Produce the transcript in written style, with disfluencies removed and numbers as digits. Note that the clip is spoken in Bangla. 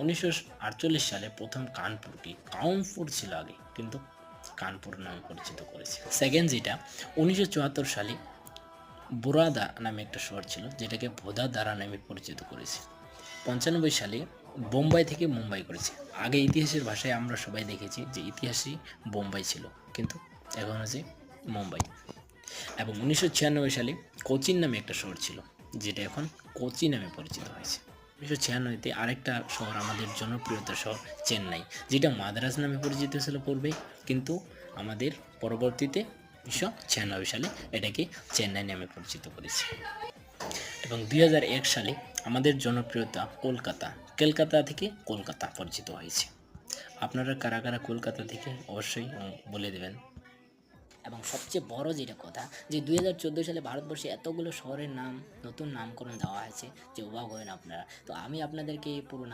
1948 সালে প্রথম কানপুরকে কাউনপুর ছিল আগে, কিন্তু কানপুর নামে পরিচিত করেছে। সেকেন্ড যেটা 1974 সালে বোরাদা নামে একটা শহর ছিল, যেটাকে ভোদাদারা নামে পরিচিত করেছে। 95 সালে বোম্বাই থেকে মুম্বাই করেছে। আগে ইতিহাসের ভাষায় আমরা সবাই দেখেছি যে ইতিহাসই বোম্বাই ছিল, কিন্তু এখন আছে মুম্বাই। এবং 1996 সালে কোচিন নামে একটা শহর ছিল, যেটা এখন কোচি নামে পরিচিত হয়েছে। 1996-তে আরেকটা শহর আমাদের জনপ্রিয়তা শহর চেন্নাই, যেটা মাদ্রাজ নামে পরিচিত ছিল পূর্বে, কিন্তু আমাদের পরবর্তীতে 1996 সালে এটাকে চেন্নাই নামে পরিচিত করেছে। এবং 2001 সালে আমাদের জনপ্রিয়তা কলকাতা থেকে কলকাতা পরিচিত হয়েছে। আপনারা কারা কারা কলকাতা থেকে অবশ্যই বলে দেবেন। এবং সবচেয়ে বড় যেটা কথা, যে 2014 সালে ভারতবর্ষে এতগুলো শহরের নাম নতুন নামকরণ দেওয়া হয়েছে যে অবাক হবেন আপনারা। তো আমি আপনাদেরকে পুরো নাম